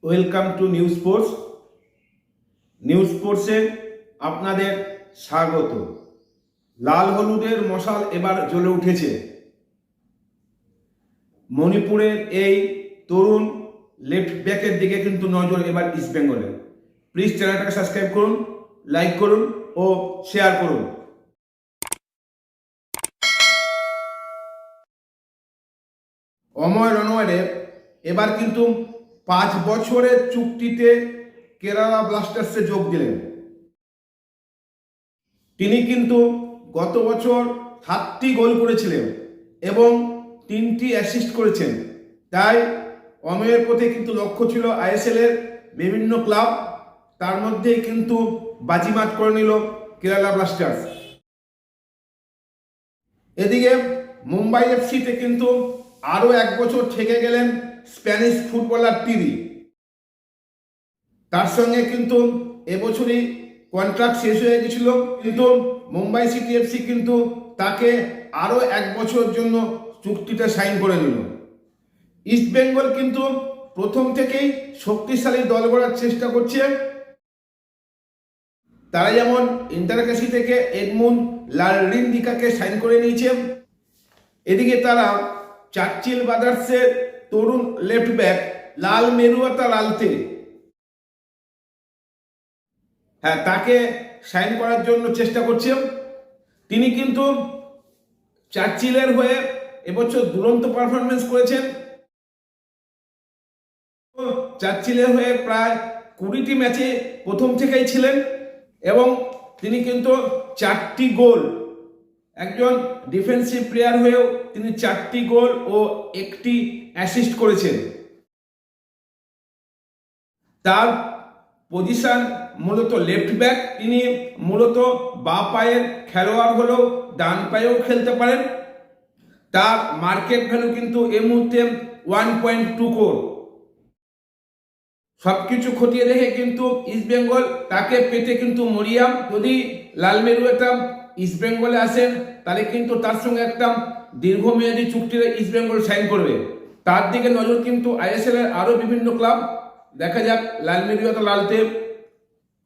Welcome to New Sports. New স্পোর্টসে আপনাদের স্বাগত। লাল হলুদের মশাল এবার জ্বলে উঠেছে। মণিপুরের এই তরুণ লেফট ব্যাকের দিকে কিন্তু নজর এবার ইস্ট বেঙ্গলের। প্লিজ চ্যানেলটাকে সাবস্ক্রাইব করুন, লাইক করুন ও শেয়ার করুন। অময় রণওয়ারের এবার কিন্তু 5 বছরের চুক্তিতে কেরালা ব্লাস্টার্সে যোগ দিলেন। তিনি কিন্তু গত বছর 7টি গোল করেছিলেন এবং 3টি অ্যাসিস্ট করেছেন। তাই অময়ের প্রতি কিন্তু লক্ষ্য ছিল আইএসএল এর বিভিন্ন ক্লাব, তার মধ্যে কিন্তু বাজিমাত করে নিল কেরালা ব্লাস্টার্স। এদিকে মুম্বাই এফসিতে কিন্তু আরও 1 বছর থেকে গেলেন স্প্যানিশ ফুটবলার টিরি। তার সঙ্গে কিন্তু এবছরই কন্ট্রাক্ট শেষ হয়ে গেছিল, কিন্তু মুম্বাই সিটি এফসি কিন্তু তাকে আরও 1 বছরের জন্য চুক্তিটা সাইন করে নিল। ইস্ট বেঙ্গল কিন্তু প্রথম থেকেই শক্তিশালী দল গড়ার চেষ্টা করছে। তারা যেমন ইন্টারকাশি থেকে এডমুন্ড লালরিন্দিকাকে সাইন করে নিয়েছে, এদিকে তারা চার্চিল ব্রাদার্সের তরুণ লেফট ব্যাক লাল মেরুয়াতা লালতে তাকে সাইন করার জন্য চেষ্টা করছে। তিনি কিন্তু চার্চিলের হয়ে এবছর দুরন্ত পারফরমেন্স করেছেন। চার্চিলের হয়ে প্রায় 20টি ম্যাচে প্রথম থেকেই ছিলেন এবং তিনি কিন্তু 4টি গোল, একজন ডিফেন্সিভ প্লেয়ার হয়েও তিনি 4টি গোল ও 1টি অ্যাসিস্ট করেছেন। তার পজিশন মূলত লেফট ব্যাক। তিনি মূলত বাঁ পায়ের খেলোয়াড় হলেও ডান পায়েও খেলতে পারেন। তার মার্কেট ভ্যালু কিন্তু এই মুহূর্তে 1.2 কোটি। সবকিছু খতিয়ে দেখে কিন্তু ইস্ট বেঙ্গল তাকে পেতে কিন্তু মরিয়াম। যদি লাল মেরুয়াতা ইস্ট বেঙ্গলে আসেন তাহলে কিন্তু তার সঙ্গে একটা দীর্ঘমেয়াদী চুক্তিতে ইস্ট বেঙ্গল সাইন করবে। তার দিকে নজর কিন্তু আইএসএল এর আরো বিভিন্ন ক্লাব। দেখা যাক লাল মেরুয়াতা লালতে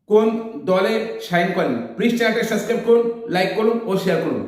কোন দলে সাইন করেন। প্লিজ চ্যানেলটা সাবস্ক্রাইব করুন, লাইক করুন ও শেয়ার করুন।